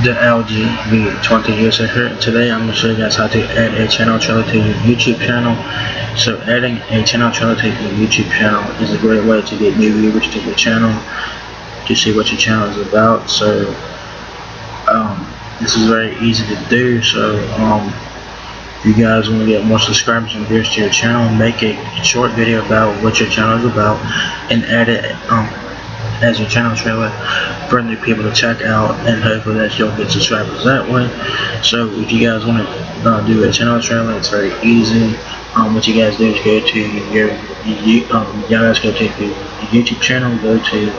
The LG V20 user here. Today I'm going to show you guys how to add a channel trailer to your YouTube channel. So adding a channel trailer to your YouTube channel is a great way to get new viewers to your channel, to see what your channel is about. So this is very easy to do. So if you guys want to get more subscribers and viewers to your channel, make a short video about what your channel is about and add it as your channel trailer for new people to check out, and hopefully that you'll get subscribers that way. So if you guys want to do a channel trailer, it's very easy. What you guys do is go to your YouTube channel, go to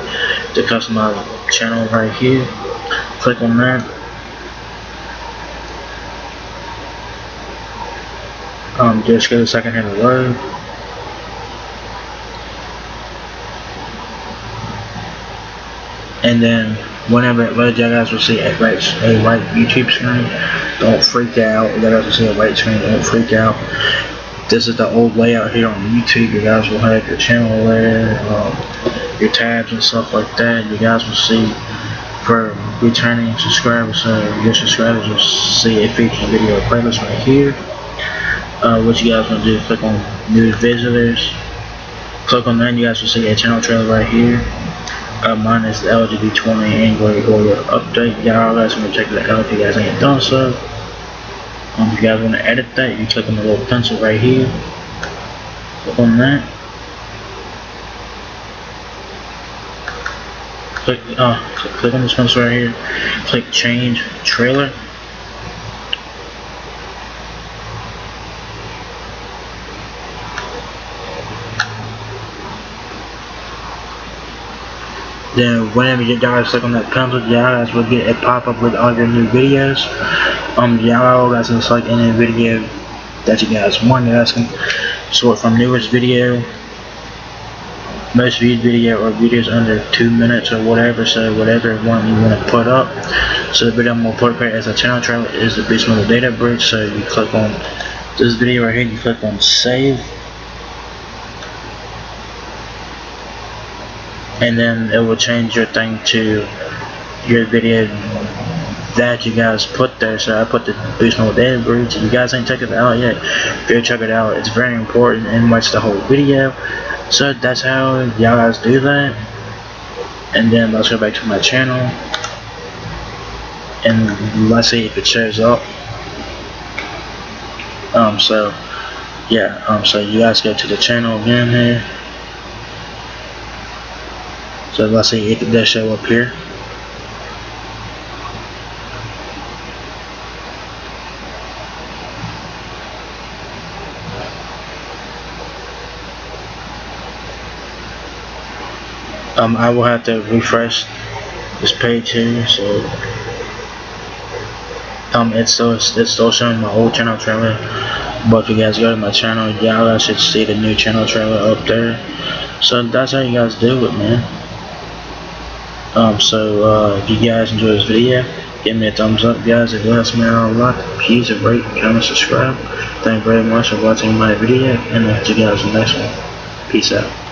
the customize channel right here, click on that. Just give it a second here to load. And then whenever it loads, you guys will see a white YouTube screen. Don't freak out. You guys will see a white screen. Don't freak out. This is the old layout here on YouTube. You guys will have your channel there, your tabs and stuff like that. You guys will see for returning subscribers. So your subscribers will see a featured video playlist right here. What you guys want to do is click on new visitors. Click on that. You guys will see a channel trailer right here. Mine is the LG V20 Android Order update. Y'all guys want to check that out if you guys ain't done so. If you guys want to edit that, you click on the little pencil right here. Click on that. Click on this pencil right here. Click change trailer. Then whenever you guys click on that pencil, y'all guys will get a pop-up with all your new videos. Y'all guys can select any video that you guys want. You guys can sort from newest video, most viewed video, or videos under 2 minutes or whatever. So whatever one you want to put up. So the video I'm going to put here as a channel trailer is the Beast Mode Data Bridge. So you click on this video right here, you click on save. And then it will change your thing to your video that you guys put there. So I put the Beast Mode Data Bridge. If you guys ain't checked it out yet, go check it out. It's very important, and watch the whole video. So that's how y'all guys do that. And then let's go back to my channel, and let's see if it shows up. So you guys go to the channel again here. So let's see if it does show up here. I will have to refresh this page here. So it's still showing my old channel trailer. But if you guys go to my channel, y'all guys should see the new channel trailer up there. So that's how you guys do it, man. If you guys enjoyed this video, give me a thumbs up, guys. It helps me out a lot. Please rate, comment, subscribe. Thank you very much for watching my video, and I'll see you guys in the next one. Peace out.